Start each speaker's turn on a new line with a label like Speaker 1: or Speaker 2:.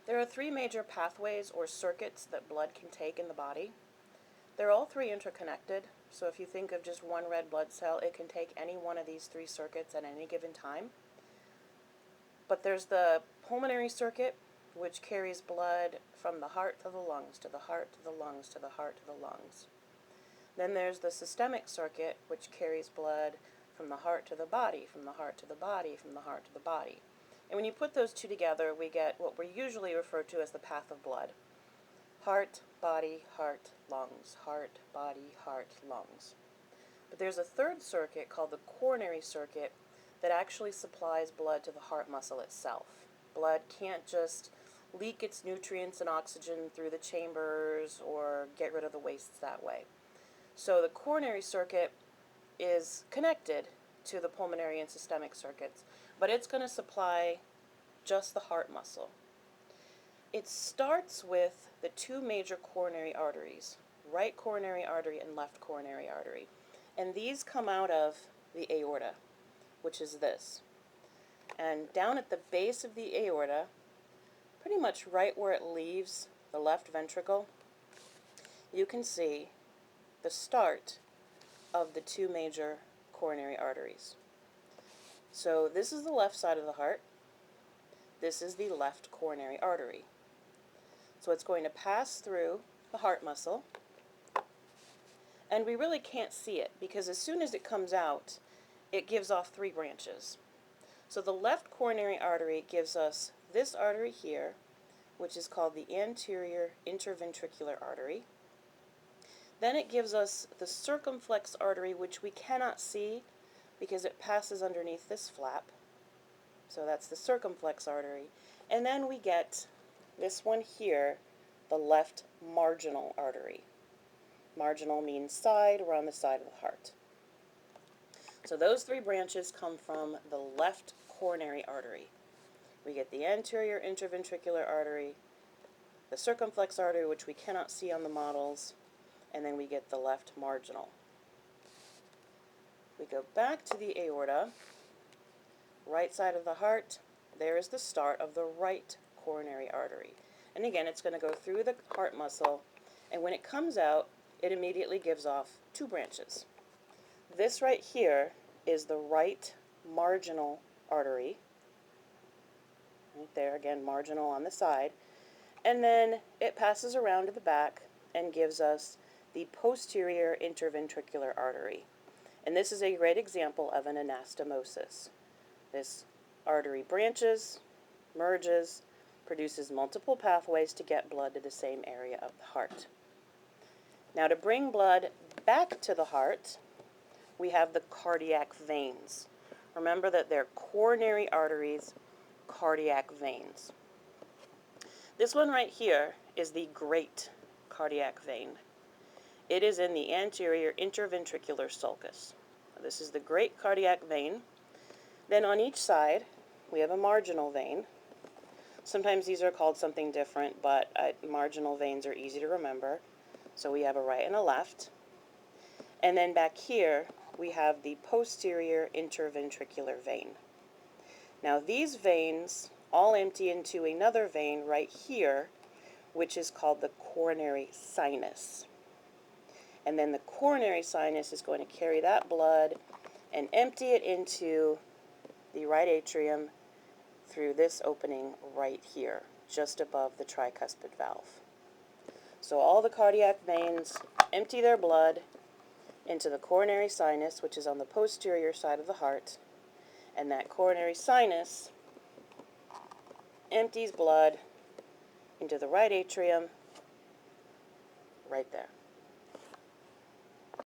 Speaker 1: There are three major pathways or circuits that blood can take in the body. They're all three interconnected, so if you think of just one red blood cell, it can take any one of these three circuits at any given time. But there's the pulmonary circuit, which carries blood from the heart to the lungs, to the heart to the lungs, to the heart to the lungs. Then there's the systemic circuit, which carries blood from the heart to the body, from the heart to the body, from the heart to the body. And when you put those two together, we get what we usually refer to as the path of blood. Heart, body, heart, lungs. Heart, body, heart, lungs. But there's a third circuit called the coronary circuit that actually supplies blood to the heart muscle itself. Blood can't just leak its nutrients and oxygen through the chambers or get rid of the wastes that way. So the coronary circuit is connected to the pulmonary and systemic circuits, but it's going to supply just the heart muscle. It starts with the two major coronary arteries, right coronary artery and left coronary artery. And these come out of the aorta, which is this. And down at the base of the aorta, pretty much right where it leaves the left ventricle, you can see the start of the two major coronary arteries. So this is the left side of the heart. This is the left coronary artery. So it's going to pass through the heart muscle, and we really can't see it because as soon as it comes out, it gives off three branches. So the left coronary artery gives us this artery here, which is called the anterior interventricular artery. Then it gives us the circumflex artery, which we cannot see because it passes underneath this flap. So that's the circumflex artery. And then we get this one here, the left marginal artery. Marginal means side, we're on the side of the heart. So those three branches come from the left coronary artery. We get the anterior interventricular artery, the circumflex artery, which we cannot see on the models, and then we get the left marginal. We go back to the aorta, right side of the heart, there is the start of the right coronary artery. And again, it's going to go through the heart muscle, and when it comes out, it immediately gives off two branches. This right here is the right marginal artery. Right there, again, marginal on the side. And then it passes around to the back and gives us the posterior interventricular artery. And this is a great example of an anastomosis. This artery branches, merges, produces multiple pathways to get blood to the same area of the heart. Now to bring blood back to the heart, we have the cardiac veins. Remember that they're coronary arteries, cardiac veins. This one right here is the great cardiac vein. It is in the anterior interventricular sulcus. This is the great cardiac vein. Then on each side, we have a marginal vein. Sometimes these are called something different, but marginal veins are easy to remember. So we have a right and a left. And then back here, we have the posterior interventricular vein. Now these veins all empty into another vein right here, which is called the coronary sinus. And then the coronary sinus is going to carry that blood and empty it into the right atrium through this opening right here, just above the tricuspid valve. So all the cardiac veins empty their blood into the coronary sinus, which is on the posterior side of the heart, and that coronary sinus empties blood into the right atrium right there.